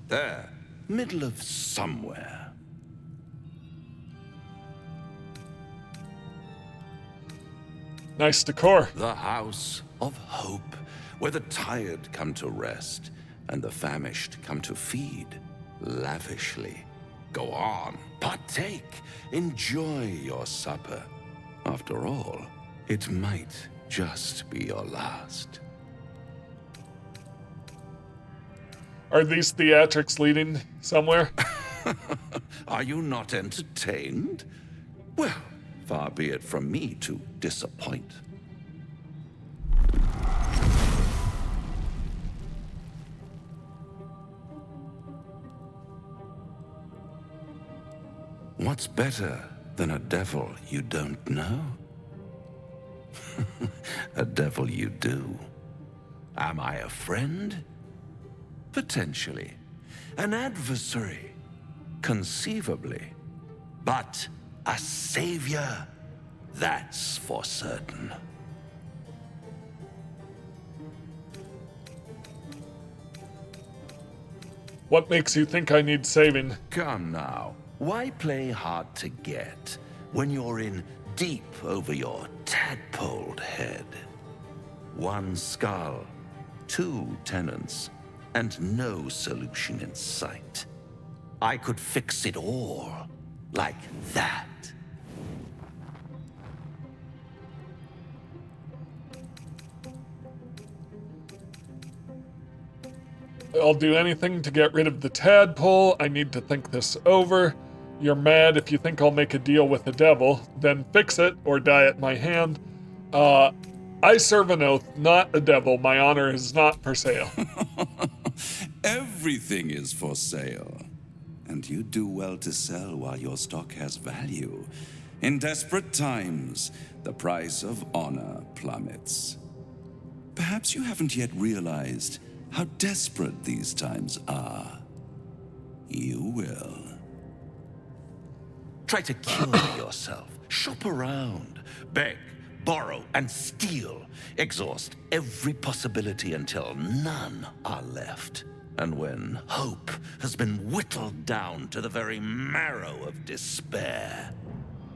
There, middle of somewhere. Nice decor. The House of Hope, where the tired come to rest and the famished come to feed lavishly. Go on, partake, enjoy your supper. After all, it might just be your last. Are these theatrics leading somewhere? Are you not entertained? Well, far be it from me to disappoint. What's better than a devil you don't know? A devil you do. Am I a friend? Potentially. An adversary? Conceivably. But a savior? That's for certain. What makes you think I need saving? Come now. Why play hard to get when you're in deep over your tadpoled head? One skull, 2 tenants, and no solution in sight. I could fix it all, like that. I'll do anything to get rid of the tadpole. I need to think this over. You're mad if you think I'll make a deal with the devil. Then fix it or die at my hand. I serve an oath, not a devil. My honor is not for sale. Everything is for sale. And you do well to sell while your stock has value. In desperate times, the price of honor plummets. Perhaps you haven't yet realized how desperate these times are. You will. Try to kill yourself. Shop around. Beg, borrow, and steal. Exhaust every possibility until none are left. And when hope has been whittled down to the very marrow of despair,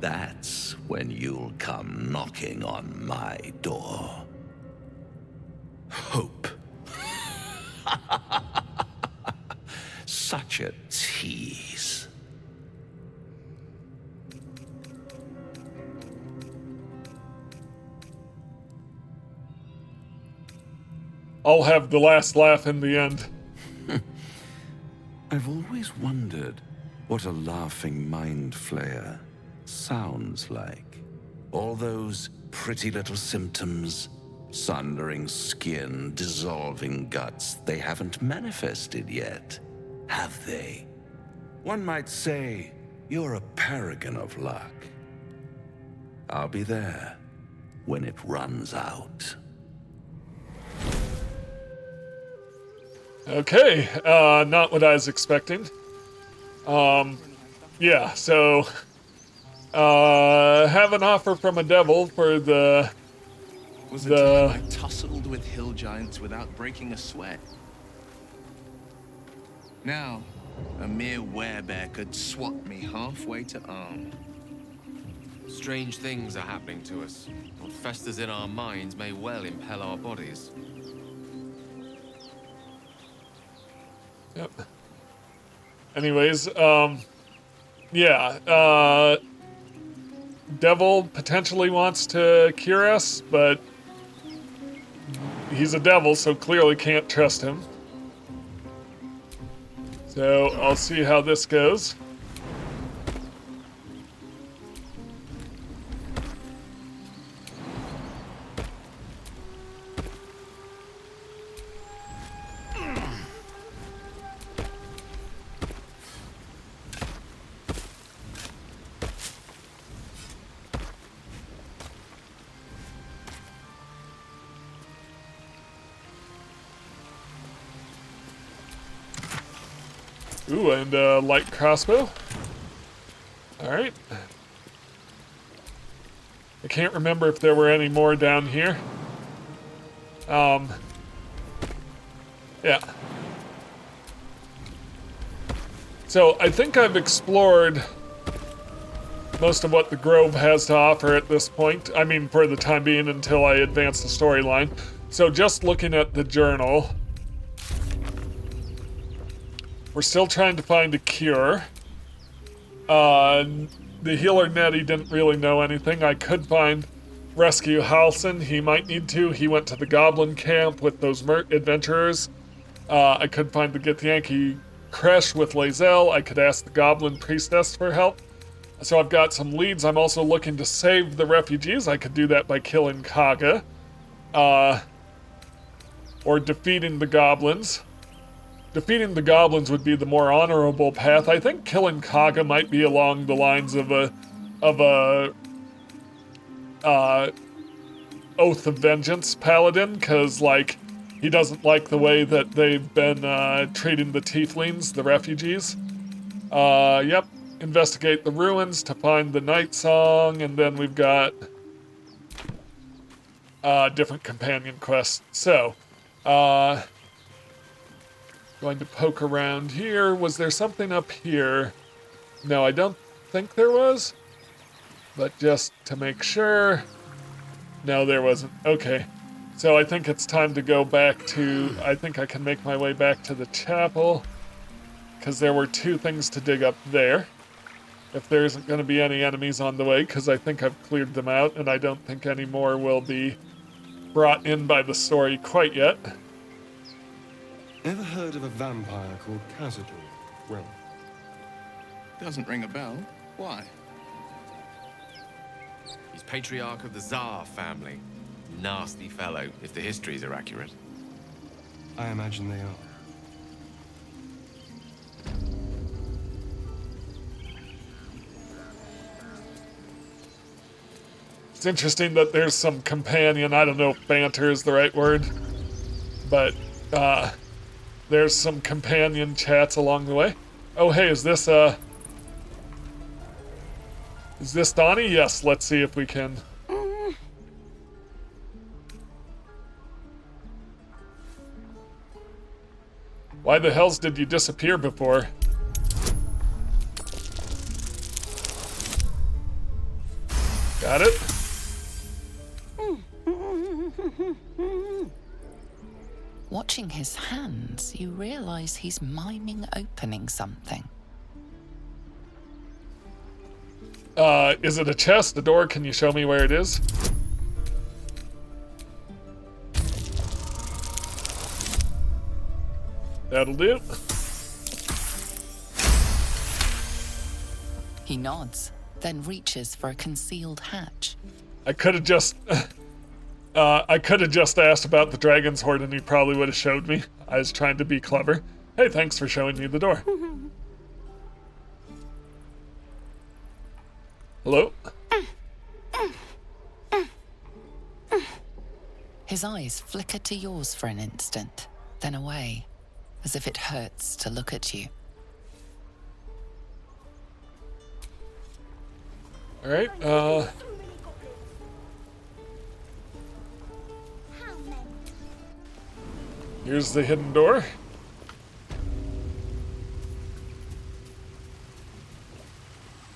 that's when you'll come knocking on my door. Hope. Such a tease. I'll have the last laugh in the end. I've always wondered what a laughing mind flayer sounds like. All those pretty little symptoms, sundering skin, dissolving guts, they haven't manifested yet, have they? One might say you're a paragon of luck. I'll be there when it runs out. Okay, not what I was expecting. Yeah, so have an offer from a devil for the Was a time I tussled with hill giants without breaking a sweat. Now, a mere werebear could swat me halfway to arm. Strange things are happening to us. What festers in our minds may well impel our bodies. Yep. Anyways, yeah, devil potentially wants to cure us, but he's a devil, so clearly can't trust him. So I'll see how this goes. Ooh, and a light crossbow. Alright. I can't remember if there were any more down here. Yeah. So I think I've explored most of what the Grove has to offer at this point. I mean, for the time being, until I advance the storyline. So just looking at the journal, we're still trying to find a cure. The healer Nettie didn't really know anything. I could rescue Halson. He might need to. He went to the goblin camp with those adventurers. I could find the Githyanki Kresh with Lae'zel. I could ask the goblin priestess for help. So I've got some leads. I'm also looking to save the refugees. I could do that by killing Kaga. Or defeating the goblins. Defeating the goblins would be the more honorable path. I think killing Kaga might be along the lines of a Oath of Vengeance Paladin, because, like, he doesn't like the way that they've been treating the Tieflings, the refugees. Yep. Investigate the ruins to find the Night Song, and then we've got different companion quests. So, going to poke around here. Was there something up here? No, I don't think there was. But just to make sure. No, there wasn't. Okay. So I think it's time to go back to... I think I can make my way back to the chapel. Because there were 2 things to dig up there. If there isn't going to be any enemies on the way, because I think I've cleared them out, and I don't think any more will be brought in by the story quite yet. Ever heard of a vampire called Khazad-dûr? Well, Doesn't ring a bell. Why? He's patriarch of the Tsar family. Nasty fellow, if the histories are accurate. I imagine they are. It's interesting that there's some companion, I don't know if banter is the right word, but there's some companion chats along the way. Oh, hey, is this Donnie? Yes, let's see if we can. Why the hells did you disappear before? Got it? Watching his hands, you realize he's miming opening something. Is it a chest, a door? Can you show me where it is? That'll do. He nods, then reaches for a concealed hatch. I could have just asked about the dragon's hoard and he probably would have showed me. I was trying to be clever. Hey, thanks for showing me the door. Hello? His eyes flicker to yours for an instant, then away, as if it hurts to look at you. Alright, here's the hidden door.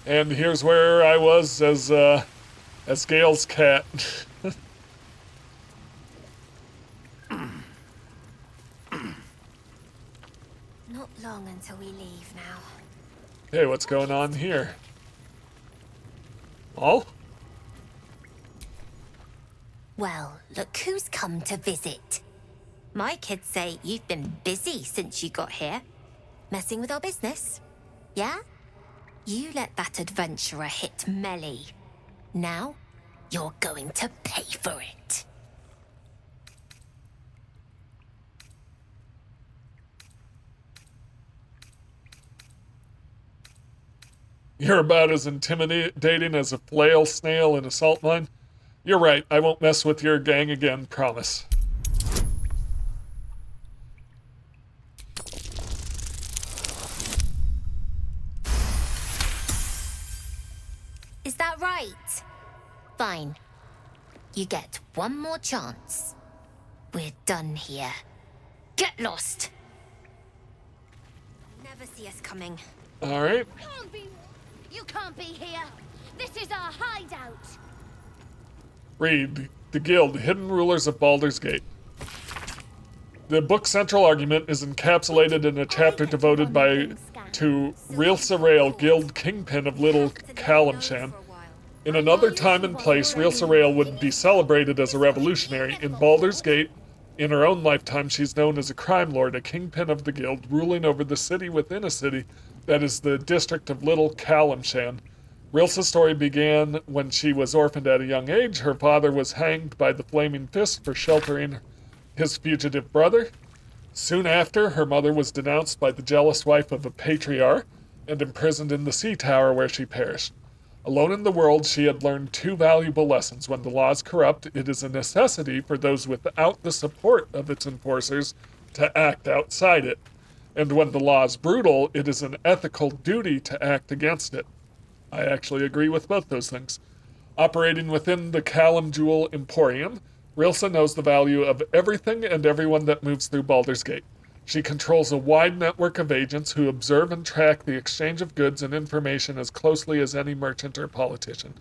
And here's where I was as Gale's cat. Not long until we leave now. Hey, what's going on here? Oh? Well, look who's come to visit. My kids say you've been busy since you got here. Messing with our business. Yeah? You let that adventurer hit Melly. Now, you're going to pay for it. You're about as intimidating as a flail snail in a salt mine. You're right, I won't mess with your gang again, promise. Great. Fine. You get one more chance. We're done here. Get lost. Never see us coming. All right. You can't be here. This is our hideout. Read the Guild, Hidden Rulers of Baldur's Gate. The book's central argument is encapsulated in a chapter devoted to Rilsa Rael, Guild Kingpin of Little Calamshan. In another time and place, Rilsa Rael would be celebrated as a revolutionary. In Baldur's Gate, in her own lifetime, she's known as a crime lord, a kingpin of the guild, ruling over the city within a city that is the district of Little Calamshan. Rilsa's story began when she was orphaned at a young age. Her father was hanged by the Flaming Fist for sheltering his fugitive brother. Soon after, her mother was denounced by the jealous wife of a patriarch and imprisoned in the sea tower where she perished. Alone in the world, she had learned two valuable lessons. When the law is corrupt, it is a necessity for those without the support of its enforcers to act outside it. And when the law is brutal, it is an ethical duty to act against it. I actually agree with both those things. Operating within the Callum Jewel Emporium, Rilsa knows the value of everything and everyone that moves through Baldur's Gate. She controls a wide network of agents who observe and track the exchange of goods and information as closely as any merchant or politician.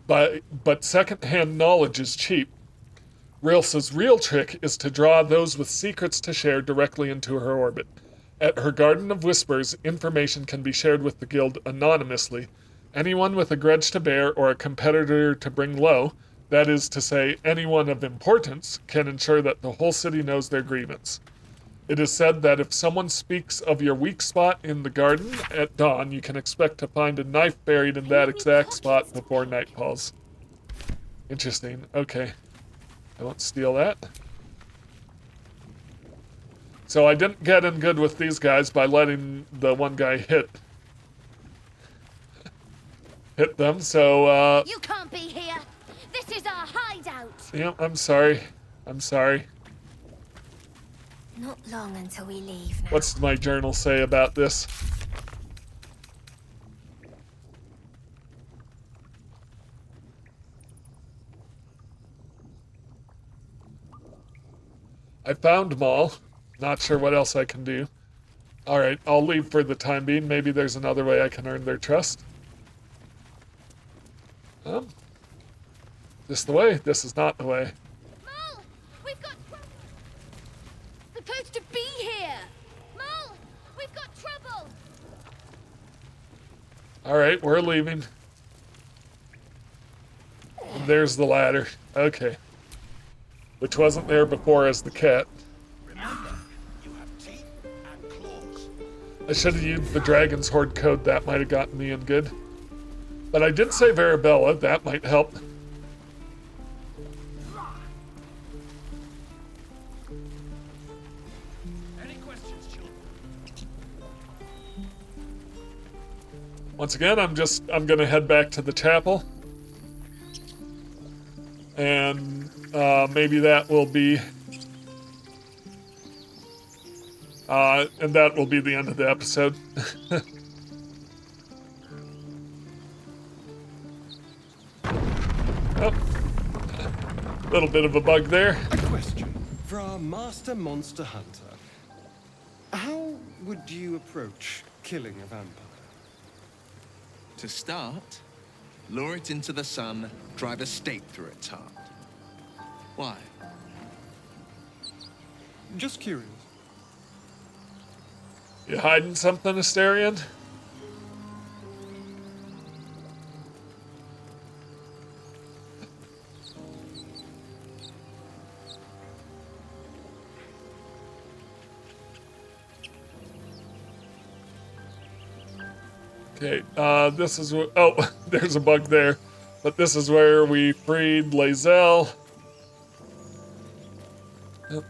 But second-hand knowledge is cheap. Rilsa's real trick is to draw those with secrets to share directly into her orbit. At her Garden of Whispers, information can be shared with the guild anonymously. Anyone with a grudge to bear or a competitor to bring low, that is to say, anyone of importance, can ensure that the whole city knows their grievance. It is said that if someone speaks of your weak spot in the garden at dawn, you can expect to find a knife buried in that exact spot before night falls. Interesting. Okay. I won't steal that. So I didn't get in good with these guys by letting the one guy hit them, so, You can't be here. This is our hideout. Yeah, I'm sorry. Not long until we leave now. What's my journal say about this? I found Maul. Not sure what else I can do. Alright, I'll leave for the time being. Maybe there's another way I can earn their trust. This the way? This is not the way. Mole! We've got trouble! Supposed to be here! Mole! We've got trouble! Alright, we're leaving. And there's the ladder. Okay. Which wasn't there before as the cat. I should have used the Dragon's Horde code. That might have gotten me in good. But I did say Verabella. That might help. Any questions, children? Once again, I'm gonna head back to the chapel. And maybe that will be and that will be the end of the episode. Oh, little bit of a bug there. A question for our master monster hunter. How would you approach killing a vampire? To start, lure it into the sun, drive a stake through its heart. Why? Just curious. You hiding something, Asterion? Okay, this is what, oh, there's a bug there. But this is where we freed Lae'zel. Yep.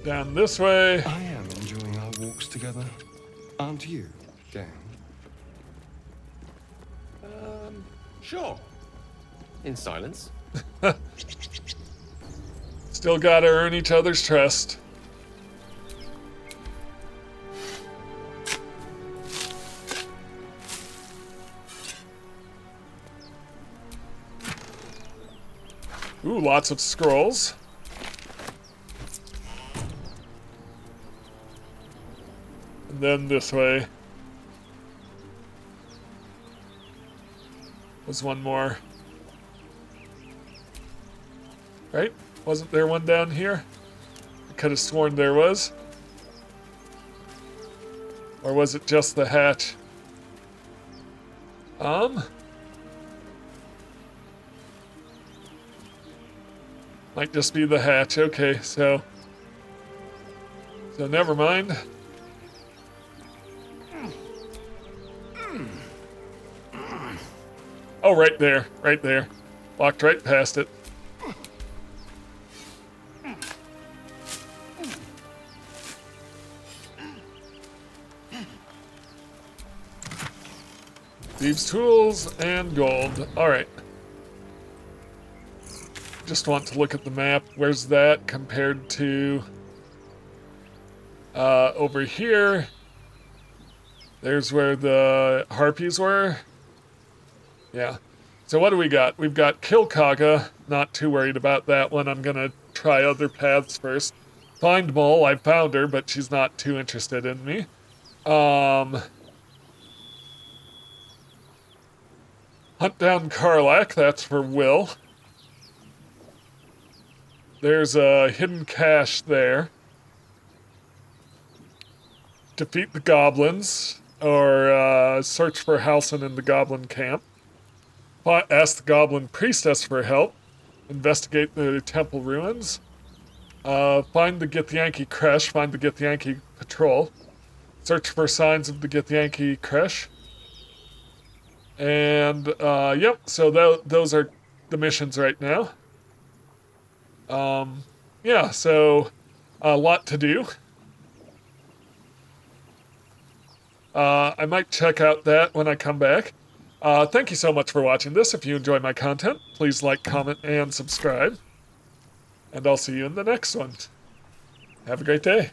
Down this way. I am enjoying our walks together. Aren't you, gang? Sure. In silence. Still gotta earn each other's trust. Ooh, lots of scrolls. And then this way. Was one more. Right? Wasn't there one down here? I could have sworn there was. Or was it just the hatch? Might just be the hatch. Okay, so never mind. Oh, right there, right there. Walked right past it. Thieves' tools and gold. All right. Just want to look at the map. Where's that compared to over here? There's where the harpies were. Yeah. So what do we got? We've got Kilkaga. Not too worried about that one. I'm gonna try other paths first. Find Mole. I found her, but she's not too interested in me. Hunt down Karlach. That's for Will. There's a hidden cache there. Defeat the goblins, or search for Halsin in the goblin camp. Ask the goblin priestess for help. Investigate the temple ruins. Find the Githyanki Kresh. Find the Githyanki patrol. Search for signs of the Githyanki Kresh. And, yep, so those are the missions right now. Yeah, so a lot to do. I might check out that when I come back. Thank you so much for watching this. If you enjoy my content, please like, comment, and subscribe. And I'll see you in the next one. Have a great day.